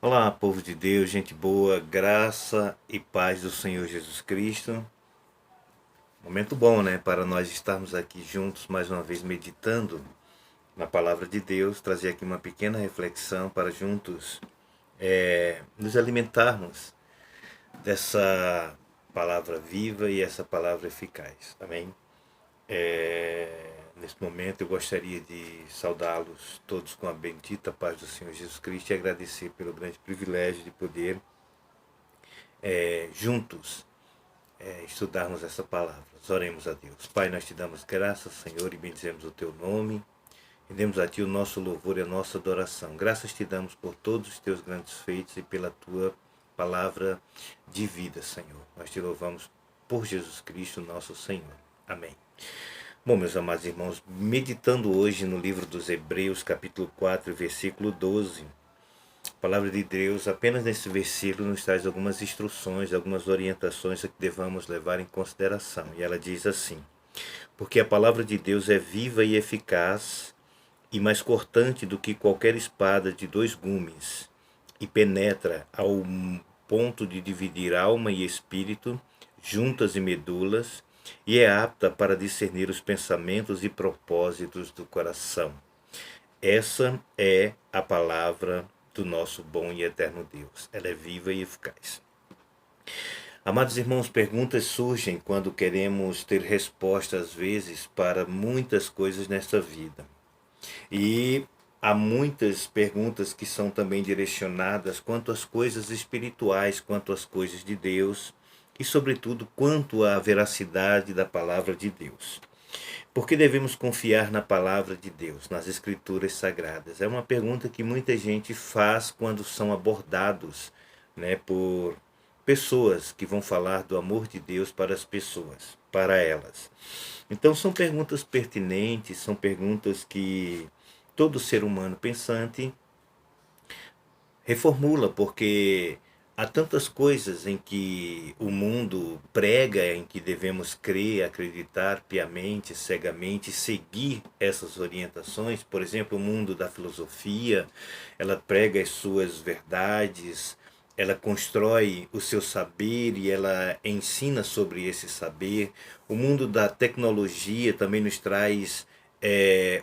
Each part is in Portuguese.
Olá, povo de Deus, gente boa, graça e paz do Senhor Jesus Cristo. Momento bom, né, para nós estarmos aqui juntos mais uma vez meditando na palavra de Deus, trazer aqui uma pequena reflexão para juntos nos alimentarmos dessa palavra viva e essa palavra eficaz. Amém? Nesse momento eu gostaria de saudá-los todos com a bendita paz do Senhor Jesus Cristo e agradecer pelo grande privilégio de poder juntos estudarmos essa palavra. Oremos a Deus. Pai, nós te damos graças, Senhor, e bendizemos o teu nome. Rendemos a ti o nosso louvor e a nossa adoração. Graças te damos por todos os teus grandes feitos e pela tua palavra de vida, Senhor. Nós te louvamos por Jesus Cristo, nosso Senhor. Amém. Bom, meus amados irmãos, meditando hoje no livro dos Hebreus, capítulo 4, versículo 12, a palavra de Deus, apenas nesse versículo, nos traz algumas instruções, algumas orientações a que devamos levar em consideração. E ela diz assim: porque a palavra de Deus é viva e eficaz e mais cortante do que qualquer espada de dois gumes, e penetra ao ponto de dividir alma e espírito, juntas e medulas, e é apta para discernir os pensamentos e propósitos do coração. Essa é a palavra do nosso bom e eterno Deus. Ela é viva e eficaz. Amados irmãos, perguntas surgem quando queremos ter resposta, às vezes, para muitas coisas nesta vida. E há muitas perguntas que são também direcionadas quanto às coisas espirituais, quanto às coisas de Deus e, sobretudo, quanto à veracidade da palavra de Deus. Por que devemos confiar na palavra de Deus, nas escrituras sagradas? É uma pergunta que muita gente faz quando são abordados, por pessoas que vão falar do amor de Deus para as pessoas, para elas. Então são perguntas pertinentes, são perguntas que todo ser humano pensante reformula, porque há tantas coisas em que o mundo prega, em que devemos crer, acreditar piamente, cegamente, seguir essas orientações. Por exemplo, o mundo da filosofia, ela prega as suas verdades, ela constrói o seu saber e ela ensina sobre esse saber. O mundo da tecnologia também nos traz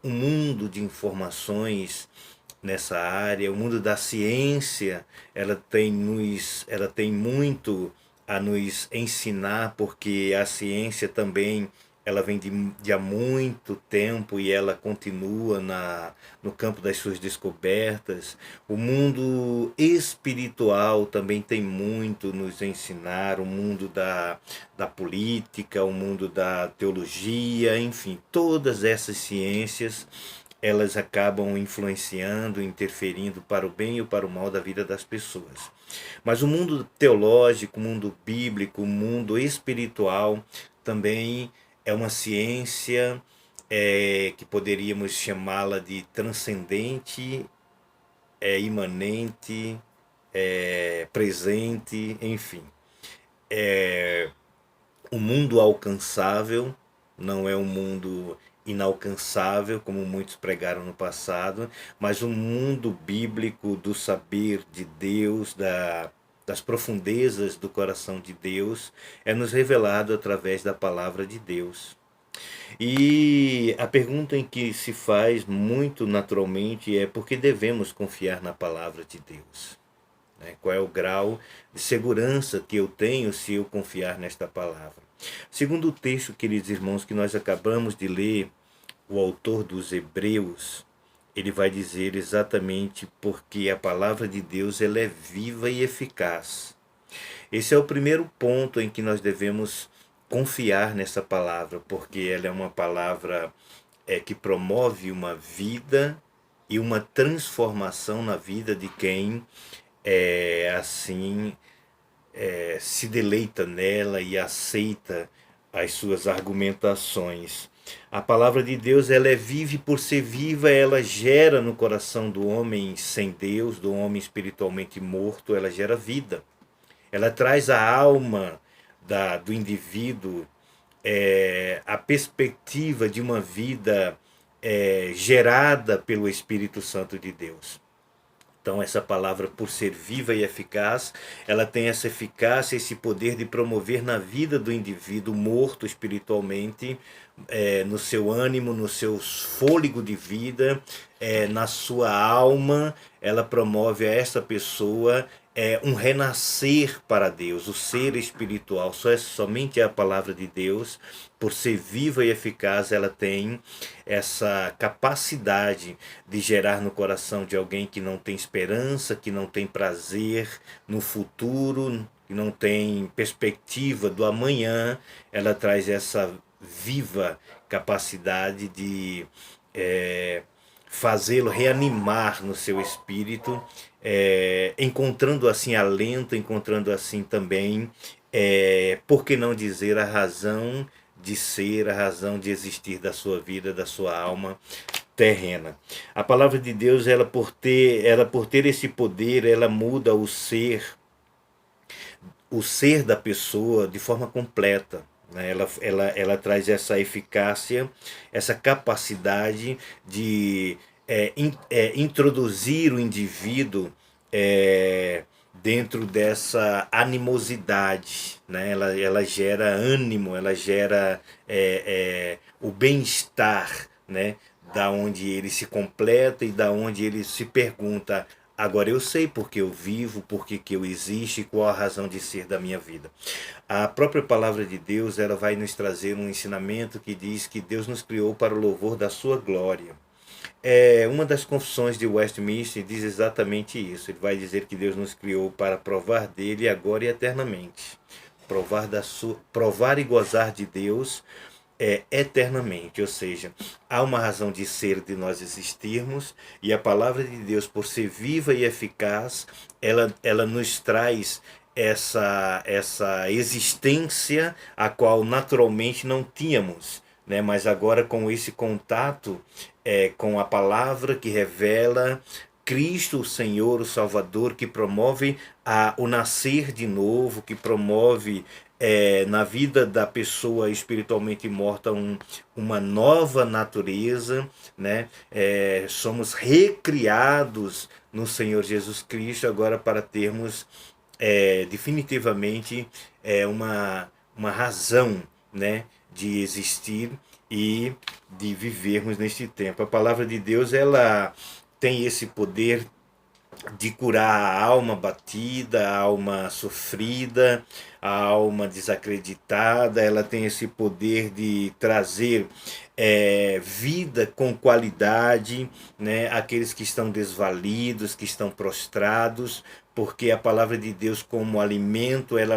um mundo de informações nessa área. O mundo da ciência, ela tem muito a nos ensinar, porque a ciência também ela vem de há muito tempo e ela continua no campo das suas descobertas. O mundo espiritual também tem muito nos ensinar, o mundo da política, o mundo da teologia, enfim, todas essas ciências elas acabam influenciando, interferindo para o bem ou para o mal da vida das pessoas. Mas o mundo teológico, o mundo bíblico, o mundo espiritual também é uma ciência que poderíamos chamá-la de transcendente, imanente, presente, enfim. O mundo alcançável não é um mundo inalcançável, como muitos pregaram no passado, mas um mundo bíblico do saber de Deus, das profundezas do coração de Deus, é nos revelado através da palavra de Deus. E a pergunta em que se faz muito naturalmente é por que devemos confiar na palavra de Deus? Qual é o grau de segurança que eu tenho se eu confiar nesta palavra? Segundo o texto, queridos irmãos, que nós acabamos de ler, o autor dos Hebreus, ele vai dizer exatamente porque a palavra de Deus ela é viva e eficaz. Esse é o primeiro ponto em que nós devemos confiar nessa palavra, porque ela é uma palavra que promove uma vida e uma transformação na vida de quem assim se deleita nela e aceita as suas argumentações. A palavra de Deus ela é viva e por ser viva ela gera no coração do homem sem Deus, do homem espiritualmente morto, ela gera vida. Ela traz a alma do indivíduo a perspectiva de uma vida gerada pelo Espírito Santo de Deus. Então essa palavra, por ser viva e eficaz, ela tem essa eficácia, esse poder de promover na vida do indivíduo morto espiritualmente, no seu ânimo, no seu fôlego de vida, na sua alma. Ela promove a essa pessoa um renascer para Deus, o ser espiritual. Somente a palavra de Deus, por ser viva e eficaz, ela tem essa capacidade de gerar no coração de alguém que não tem esperança, que não tem prazer no futuro, que não tem perspectiva do amanhã. Ela traz essa viva capacidade de fazê-lo reanimar no seu espírito, encontrando assim alento, encontrando assim também, por que não dizer, a razão de ser, a razão de existir da sua vida, da sua alma terrena. A palavra de Deus, ela por ter esse poder, ela muda o ser da pessoa de forma completa. Né? Ela traz essa eficácia, essa capacidade de introduzir o indivíduo dentro dessa animosidade. Né? Ela gera ânimo, ela gera o bem-estar, né? Da onde ele se completa e da onde ele se pergunta: agora eu sei porque eu vivo, porque que eu existo e qual a razão de ser da minha vida. A própria palavra de Deus, ela vai nos trazer um ensinamento que diz que Deus nos criou para o louvor da sua glória. Uma das confissões de Westminster diz exatamente isso. Ele vai dizer que Deus nos criou para provar dele agora e eternamente. Provar e gozar de Deus eternamente, ou seja, há uma razão de ser, de nós existirmos, e a palavra de Deus, por ser viva e eficaz, ela nos traz essa existência a qual naturalmente não tínhamos, né? Mas agora, com esse contato com a palavra que revela Cristo, o Senhor, o Salvador, que promove o nascer de novo, que promove na vida da pessoa espiritualmente morta uma nova natureza, né? Somos recriados no Senhor Jesus Cristo agora para termos definitivamente uma razão, né, de existir e de vivermos neste tempo. A palavra de Deus, ela tem esse poder de curar a alma batida, a alma sofrida, a alma desacreditada. Ela tem esse poder de trazer vida com qualidade, né, àqueles que estão desvalidos, que estão prostrados, porque a palavra de Deus, como alimento, ela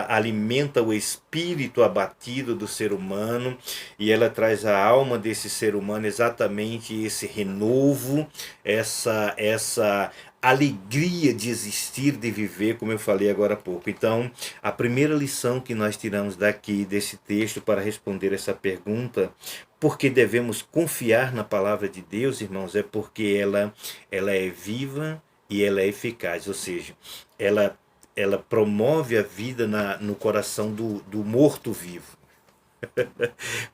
alimenta o espírito abatido do ser humano, e ela traz à alma desse ser humano exatamente esse renovo, essa alegria de existir, de viver, como eu falei agora há pouco. Então, a primeira lição que nós tiramos daqui, desse texto, para responder essa pergunta: por que devemos confiar na palavra de Deus, irmãos? É porque ela é viva e ela é eficaz, ou seja, ela promove a vida no coração do morto-vivo.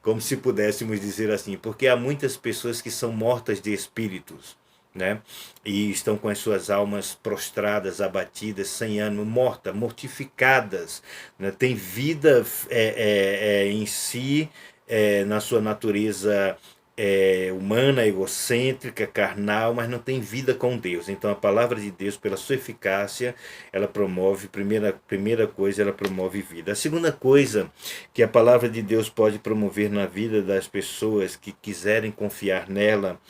Como se pudéssemos dizer assim, porque há muitas pessoas que são mortas de espíritos, né? E estão com as suas almas prostradas, abatidas, sem ânimo, mortificadas, né? Tem vida em si, na sua natureza humana, egocêntrica, carnal, mas não tem vida com Deus. Então a palavra de Deus, pela sua eficácia, ela promove, primeira coisa, ela promove vida. A segunda coisa que a palavra de Deus pode promover na vida das pessoas que quiserem confiar nela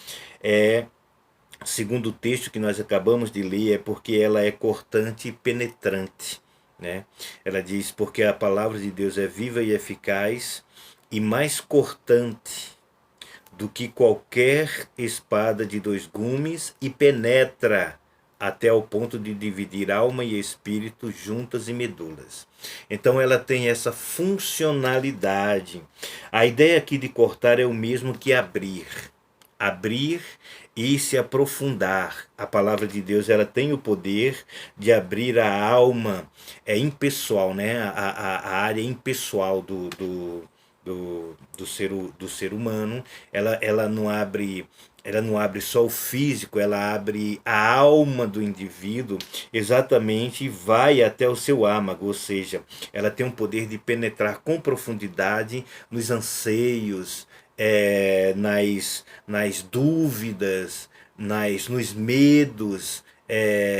segundo o texto que nós acabamos de ler, é porque ela é cortante e penetrante, né? Ela diz: porque a palavra de Deus é viva e eficaz e mais cortante do que qualquer espada de 2 gumes e penetra até o ponto de dividir alma e espírito, juntas e medulas. Então ela tem essa funcionalidade. A ideia aqui de cortar é o mesmo que abrir. Abrir e se aprofundar. A palavra de Deus, ela tem o poder de abrir a alma impessoal, né? A área impessoal do ser humano. Ela não abre ela não abre só o físico, ela abre a alma do indivíduo, exatamente, e vai até o seu âmago, ou seja, ela tem um poder de penetrar com profundidade nos anseios, nas dúvidas, nos medos,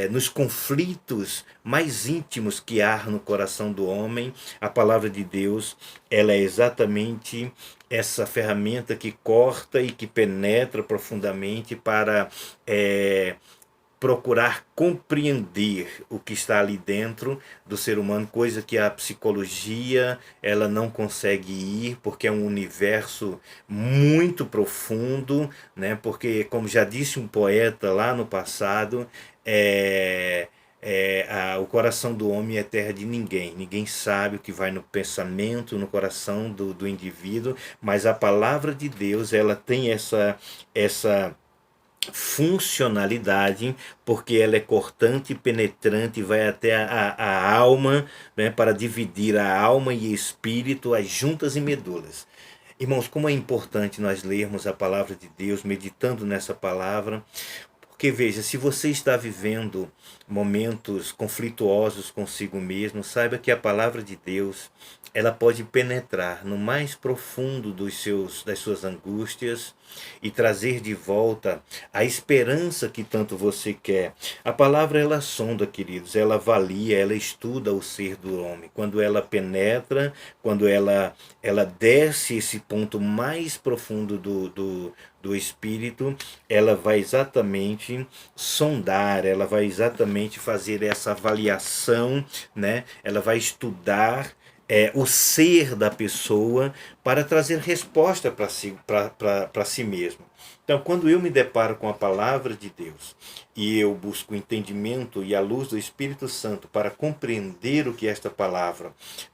nos conflitos mais íntimos que há no coração do homem. A palavra de Deus, ela é exatamente essa ferramenta que corta e que penetra profundamente para procurar compreender o que está ali dentro do ser humano, coisa que a psicologia ela não consegue ir, porque é um universo muito profundo, né? Porque, como já disse um poeta lá no passado, o coração do homem é terra de ninguém. Ninguém sabe o que vai no pensamento, no coração do indivíduo, mas a palavra de Deus ela tem essa funcionalidade, porque ela é cortante, penetrante, vai até a alma, né, para dividir a alma e espírito, as juntas e medulas. Irmãos, como é importante nós lermos a palavra de Deus, meditando nessa palavra, porque veja, se você está vivendo momentos conflituosos consigo mesmo, saiba que a palavra de Deus, ela pode penetrar no mais profundo das suas angústias e trazer de volta a esperança que tanto você quer. A palavra ela sonda, queridos, ela avalia, ela estuda o ser do homem. Quando ela penetra, quando ela desce esse ponto mais profundo do espírito, ela vai exatamente sondar, ela vai exatamente fazer essa avaliação, né? Ela vai estudar o ser da pessoa para trazer resposta para si mesmo. Então, quando eu me deparo com a palavra de Deus e eu busco entendimento e a luz do Espírito Santo para compreender o que esta palavra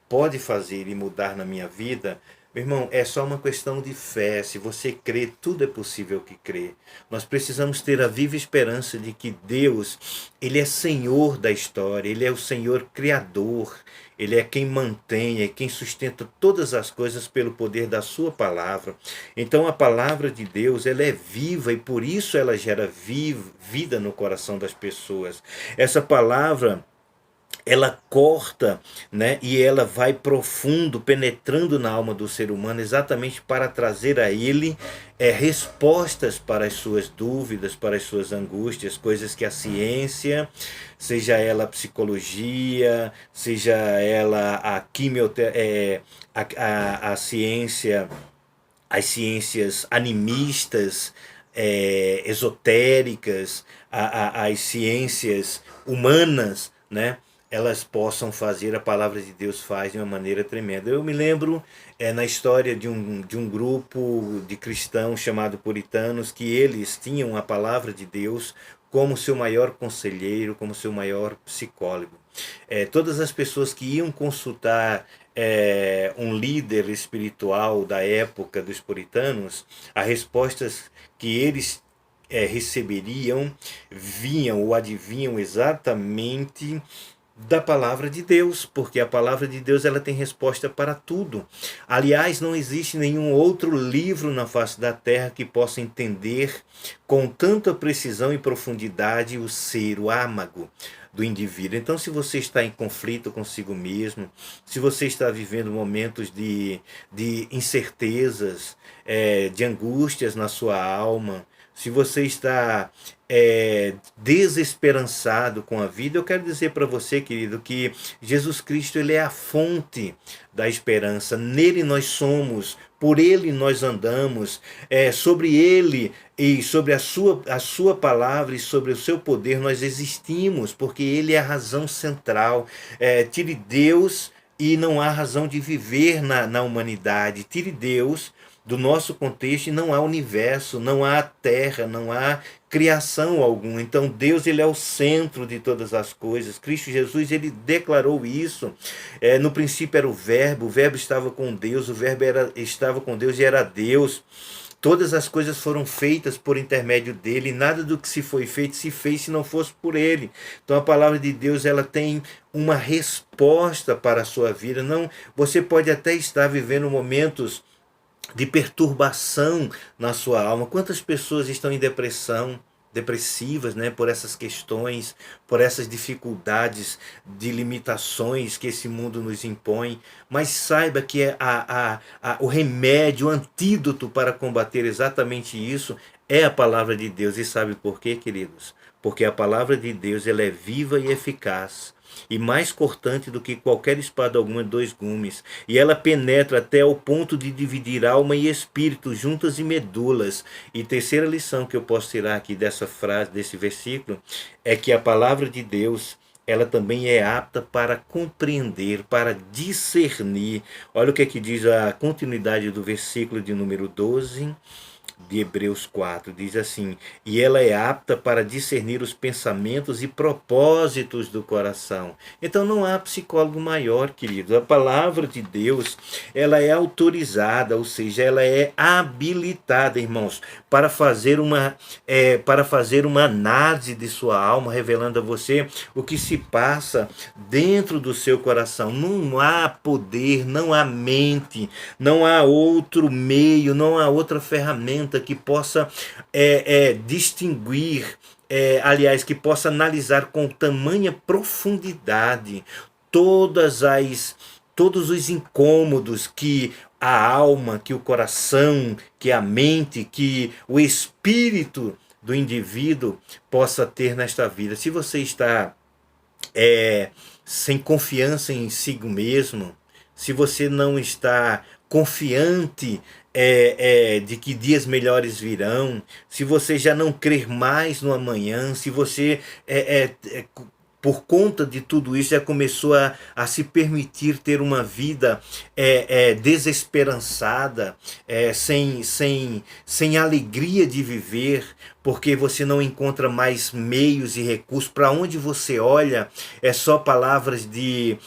pode fazer e mudar na minha vida, meu irmão, é só uma questão de fé. Se você crê, tudo é possível que crê. Nós precisamos ter a viva esperança de que Deus, Ele é Senhor da história, Ele é o Senhor Criador, Ele é quem mantém, é quem sustenta todas as coisas pelo poder da sua palavra. Então a palavra de Deus, ela é viva e por isso ela gera vida no coração das pessoas. Essa palavra, ela corta, né, e ela vai profundo, penetrando na alma do ser humano, exatamente para trazer a ele respostas para as suas dúvidas, para as suas angústias, coisas que a ciência, seja ela a psicologia, seja ela a quimioterapia, a ciência, as ciências animistas, esotéricas, as ciências humanas, né? Elas possam fazer, a palavra de Deus faz de uma maneira tremenda. Eu me lembro na história de um grupo de cristãos chamado puritanos, que eles tinham a palavra de Deus como seu maior conselheiro, como seu maior psicólogo. Todas as pessoas que iam consultar um líder espiritual da época dos puritanos, as respostas que eles receberiam vinham ou adivinham exatamente da palavra de Deus, porque a palavra de Deus ela tem resposta para tudo. Aliás, não existe nenhum outro livro na face da terra que possa entender com tanta precisão e profundidade o ser, o âmago do indivíduo. Então, se você está em conflito consigo mesmo, se você está vivendo momentos de incertezas, de angústias na sua alma, se você está desesperançado com a vida, eu quero dizer para você, querido, que Jesus Cristo ele é a fonte da esperança. Nele nós somos, por ele nós andamos, sobre ele e sobre a sua palavra e sobre o seu poder nós existimos, porque ele é a razão central. Tire Deus e não há razão de viver na humanidade. Tire Deus do nosso contexto e não há universo, não há terra, não há criação alguma. Então Deus ele é o centro de todas as coisas. Cristo Jesus ele declarou isso. No princípio era o verbo estava com Deus, o verbo estava com Deus e era Deus. Todas as coisas foram feitas por intermédio dele, nada do que se foi feito se fez se não fosse por ele. Então a palavra de Deus ela tem uma resposta para a sua vida. Não, você pode até estar vivendo momentos de perturbação na sua alma. Quantas pessoas estão em depressão, depressivas, né, por essas questões, por essas dificuldades de limitações que esse mundo nos impõe, mas saiba que o remédio, o antídoto para combater exatamente isso é a palavra de Deus. E sabe por quê, queridos? Porque a palavra de Deus, ela é viva e eficaz, e mais cortante do que qualquer espada alguma de dois gumes, e ela penetra até o ponto de dividir alma e espírito, juntas e medulas. E terceira lição que eu posso tirar aqui dessa frase, desse versículo, é que a palavra de Deus, ela também é apta para compreender, para discernir. Olha o que é que diz a continuidade do versículo de número 12 de Hebreus 4, diz assim: e ela é apta para discernir os pensamentos e propósitos do coração. Então não há psicólogo maior, querido. A palavra de Deus, ela é autorizada, ou seja, ela é habilitada, irmãos, para fazer uma análise de sua alma, revelando a você o que se passa dentro do seu coração. Não há poder, não há mente, não há outro meio, não há outra ferramenta que possa distinguir, aliás, que possa analisar com tamanha profundidade todos os incômodos que a alma, que o coração, que a mente, que o espírito do indivíduo possa ter nesta vida. Se você está sem confiança em si mesmo, se você não está confiante de que dias melhores virão, se você já não crer mais no amanhã, se você por conta de tudo isso já começou a se permitir ter uma vida desesperançada, sem alegria de viver, porque você não encontra mais meios e recursos. Para onde você olha é só palavras de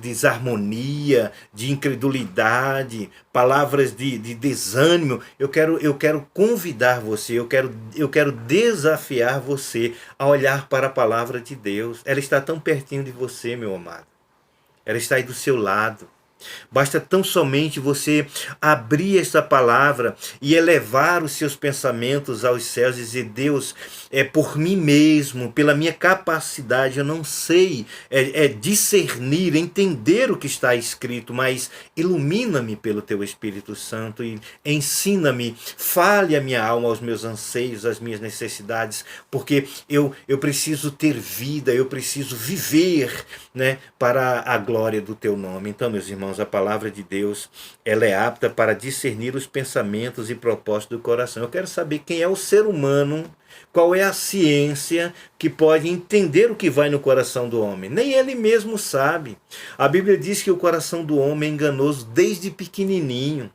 desarmonia, de incredulidade, palavras de desânimo. Eu quero convidar você, eu quero desafiar você a olhar para a palavra de Deus. Ela está tão pertinho de você, meu amado. Ela está aí do seu lado. Basta tão somente você abrir esta palavra e elevar os seus pensamentos aos céus e dizer: Deus, por mim mesmo, pela minha capacidade, eu não sei discernir, entender o que está escrito, mas ilumina-me pelo teu Espírito Santo e ensina-me, fale a minha alma, aos meus anseios, às minhas necessidades, porque eu preciso ter vida, eu preciso viver, né, para a glória do teu nome. Então, meus irmãos, a palavra de Deus, ela é apta para discernir os pensamentos e propósitos do coração. Eu quero saber quem é o ser humano, qual é a ciência que pode entender o que vai no coração do homem. Nem ele mesmo sabe. A Bíblia diz que o coração do homem é enganoso desde pequenininho,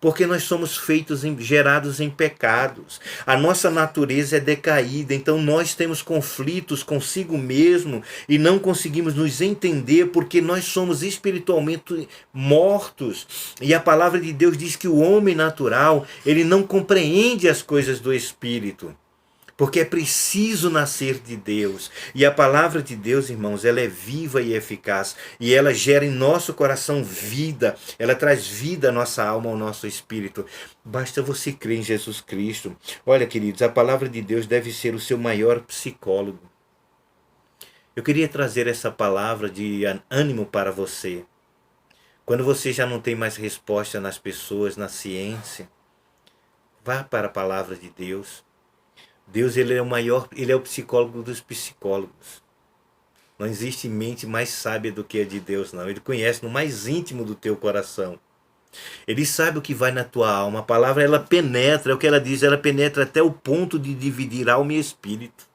porque nós somos gerados em pecados. A nossa natureza é decaída, então nós temos conflitos consigo mesmo e não conseguimos nos entender porque nós somos espiritualmente mortos. E a palavra de Deus diz que o homem natural, ele não compreende as coisas do espírito, porque é preciso nascer de Deus. E a palavra de Deus, irmãos, ela é viva e eficaz. E ela gera em nosso coração vida. Ela traz vida à nossa alma, ao nosso espírito. Basta você crer em Jesus Cristo. Olha, queridos, a palavra de Deus deve ser o seu maior psicólogo. Eu queria trazer essa palavra de ânimo para você. Quando você já não tem mais resposta nas pessoas, na ciência, vá para a palavra de Deus. Deus, ele é o maior, ele é o psicólogo dos psicólogos. Não existe mente mais sábia do que a de Deus, não. Ele conhece no mais íntimo do teu coração. Ele sabe o que vai na tua alma. A palavra, ela penetra, é o que ela diz, ela penetra até o ponto de dividir alma e espírito.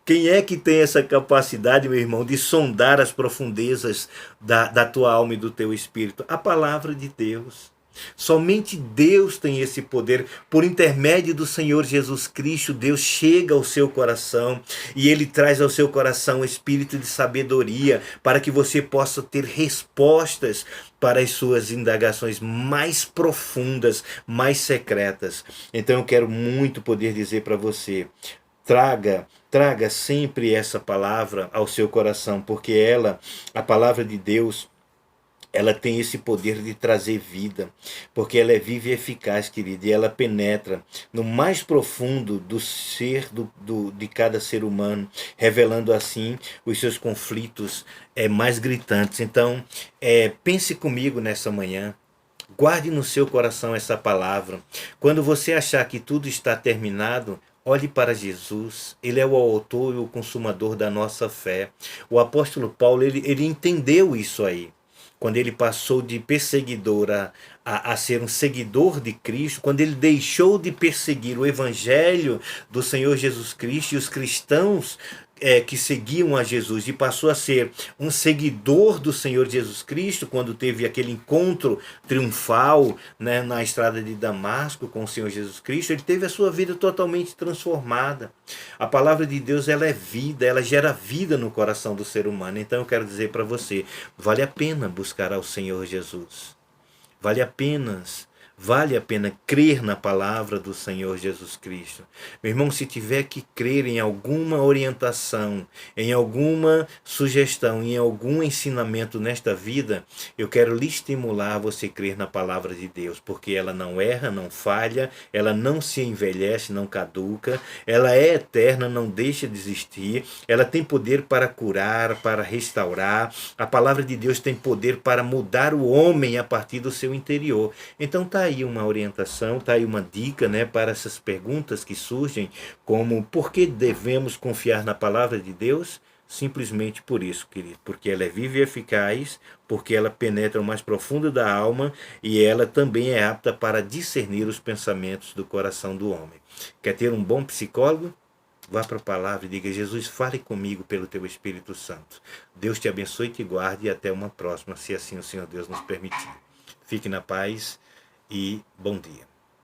Quem é que tem essa capacidade, meu irmão, de sondar as profundezas da tua alma e do teu espírito? A palavra de Deus. Somente Deus tem esse poder. Por intermédio do Senhor Jesus Cristo, Deus chega ao seu coração e Ele traz ao seu coração o espírito de sabedoria para que você possa ter respostas para as suas indagações mais profundas, mais secretas. Então eu quero muito poder dizer para você: traga sempre essa palavra ao seu coração, porque ela, a palavra de Deus, ela tem esse poder de trazer vida, porque ela é viva e eficaz, querida, e ela penetra no mais profundo do ser de cada ser humano, revelando assim os seus conflitos mais gritantes. Então, pense comigo nessa manhã. Guarde no seu coração essa palavra. Quando você achar que tudo está terminado, olhe para Jesus. Ele é o autor e o consumador da nossa fé. O apóstolo Paulo, ele entendeu isso aí. Quando ele passou de perseguidor a ser um seguidor de Cristo, quando ele deixou de perseguir o evangelho do Senhor Jesus Cristo e os cristãos que seguiam a Jesus, e passou a ser um seguidor do Senhor Jesus Cristo, quando teve aquele encontro triunfal, né, na estrada de Damasco com o Senhor Jesus Cristo, ele teve a sua vida totalmente transformada. A palavra de Deus, ela é vida, ela gera vida no coração do ser humano. Então eu quero dizer para você, vale a pena buscar ao Senhor Jesus. Vale a pena crer na palavra do Senhor Jesus Cristo. Meu irmão, se tiver que crer em alguma orientação, em alguma sugestão, em algum ensinamento nesta vida, eu quero lhe estimular a você crer na palavra de Deus, porque ela não erra, não falha, ela não se envelhece, não caduca, ela é eterna, não deixa de existir, ela tem poder para curar, para restaurar. A palavra de Deus tem poder para mudar o homem a partir do seu interior. Então tá aí uma orientação, tá aí uma dica, né, para essas perguntas que surgem, como por que devemos confiar na palavra de Deus? Simplesmente por isso, querido, porque ela é viva e eficaz, porque ela penetra o mais profundo da alma e ela também é apta para discernir os pensamentos do coração do homem. Quer ter um bom psicólogo? Vá para a palavra e diga: Jesus, fale comigo pelo teu Espírito Santo. Deus te abençoe e te guarde, e até uma próxima, se assim o Senhor Deus nos permitir. Fique na paz e bom dia.